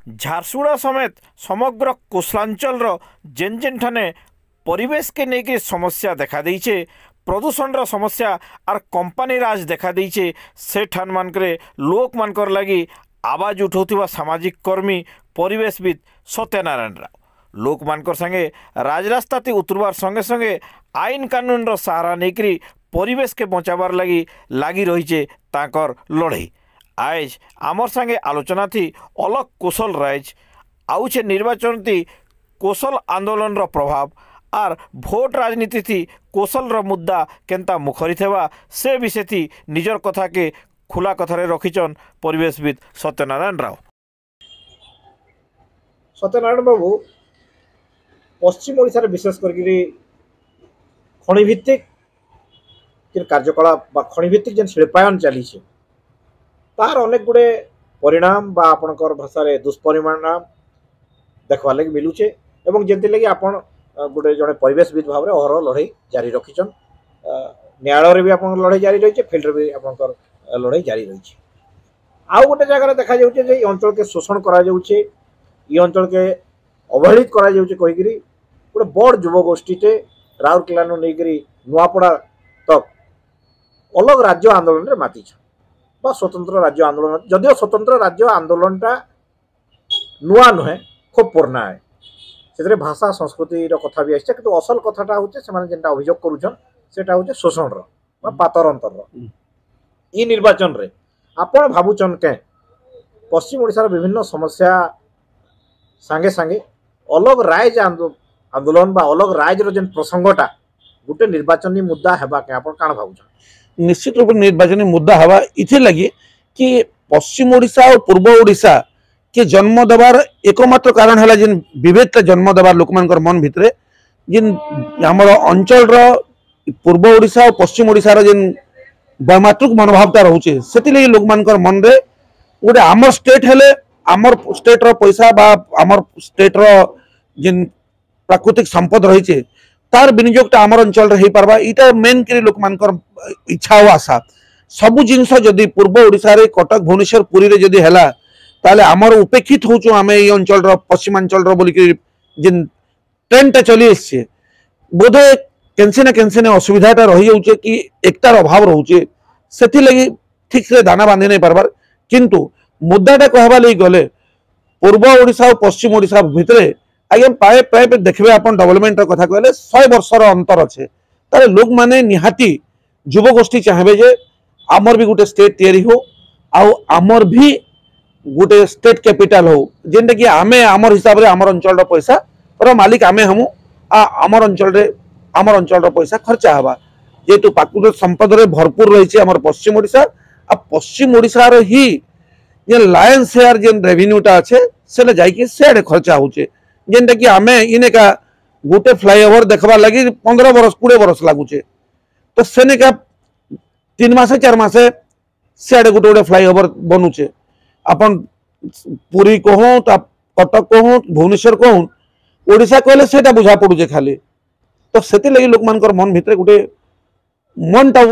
झारसुगुड़ा समेत समग्र कोसलांचल जेन जेन ठाने परिवेश के लेकिन समस्या देखा देइछे, प्रदूषण समस्या आर कंपनी राज देखा देइछे। से ठान मानकरे लोक मानकर लगी आवाज उठाउथिबा सामाजिक कर्मी परिवेशविद सत्यनारायण राव लोक मानकर संगे राजरास्ता ती उतरबार संगे संगे आईन कानून रो सहारा नेकरी परिवेश के बचाबार लगी रहीचे ताकर लड़ाई। आज आमर संगे आलोचना थी अलग कौशल राइज आउछे निर्वाचन थी कौशल आंदोलन रो प्रभाव आर भोट राजनीति थी कौशल रो मुद्दा केंता मुखरी थेवा से विषय थी निजर कथा के खुला कथारे रखिचन परिवेशविद सत्यनारायण राव। सत्यनारायण बाबू पश्चिम ओडिशा विशेष करके खनिभित्तिक कार्यकलाप बा खनिभित्तिक जेन शिल्पायन चली तार अनेक गुड़े परिणाम बा आपणकर भाषा दुष्परिणाम देखवा लगे मिलूचे एवं जेंति लगी आपण गोटे जड़े परिवेशविद भाव में अहर लड़ाई जारी रखिछन। न्यायालय भी आप लड़ाई जारी रही है, फिल्ड भी आप लड़ाई जारी रही है। आउ गोटे जगह देखा जाउछे जे अंचल के शोषण करा जाउछे, ये अंचल के अवहेलित करा जाउछे कहिकरी गोटे बड़ युवगोष्ठीटे राउरकेला नहीं नुआपड़ा तक अलग राज्य आंदोलन रे मातिछ बा स्वतंत्र राज्य आंदोलन। जदिव स्वतंत्र राज्य आंदोलनटा नुआ नुहे खूब पुराना है, से भाषा संस्कृति कथा भी आसছে, किंतु असल कथाटा होचे से जेनटा अभियोग करूछन सेटा होचे शोषण रो बा पातर अंतर रो। ई निर्वाचन रे आपण भाबुचन के पश्चिम ओडिशा विभिन्न समस्या सांगे सांगे अलग राइज आंदोलन बा अलग राइज रो जेन प्रसंगटा गोटे निर्वाचन मुद्दा हेबा के आपण काण भाबुछन? निश्चित रूप निर्वाचन मुद्दा हवा इथे लगे कि पश्चिम ओडिशा और पूर्व ओडिशा के जन्म देवार एकमात्र कारण है जिन विभेद जन्म देवार लोक मन भितर जिन आमर अंचल पूर्व ओडिशा और पश्चिम ओडिशा जिन वैमातृक मनोभावटा रोचे से लोक मन रे गोटे आमर स्टेट हेले आमर स्टेट रो पैसा बा आमर स्टेट रो जिन प्राकृतिक संपद रही तार विनियोगटा आमर अंचल रे पारबा इटा मेन करी लोक मानकर इच्छा और आशा। सबु जिनस जदि पूर्व ओडिशा रे कटक भुवनेश्वर पुरी रे जदि हैला ताले आमर उपेक्षित होचु आमे ई अंचल रो पश्चिमांचल रो बोली कि जिन ट्रेंडटा चली आछे बोधे केनसे न असुविधाटा रही जाउछे कि एकतार अभाव रहउछे सेथि लगी ठीक से दाना बांधि नहीं पारबार। किंतु मुद्दाटा कहबा लई गले पूर्व ओडिशा और पश्चिम ओडिशा भितरे आगे प्राय प्राय देखबे आपण डेवलपमेंट कथा कहले 100 वर्षर अंतर अच्छे ताले लोक माने निहाती युवगोष्ठी चाहबे जे आमर भी गोटे स्टेट तैयारी हो आउ आमर भी गोटे स्टेट कैपिटल हो जेनटा कि आमे आमर हिसाब रे आमर अंचल रो पैसा पर मालिक आमे हमु आमर अंचल रो पैसा खर्चा हवा जेतु प्राकृतिक संपद रे भरपूर रही आमर पश्चिम ओडिशा आ पश्चिम ओडिशा रो ही जे लायन शेयर जेन रेवेन्यूटा अच्छे से जाइए सेडे खर्चा होचे जेनटा कि आमे इनेका गोटे फ्लाईओवर देखबा लगी 15 बरस 20 बरस लागुचे तो सेने का 3 मासे 4 मासे सियाड़े गोटे गोटे फ्लाईओवर बनूचे अपन पुरी कहूँ कटक कहूँ भुवनेश्वर कहूँ ओडिशा कहले सेटा बुझा पड़ुचे खाली तो से लगी लोक मन भितर गोटे मन टाउन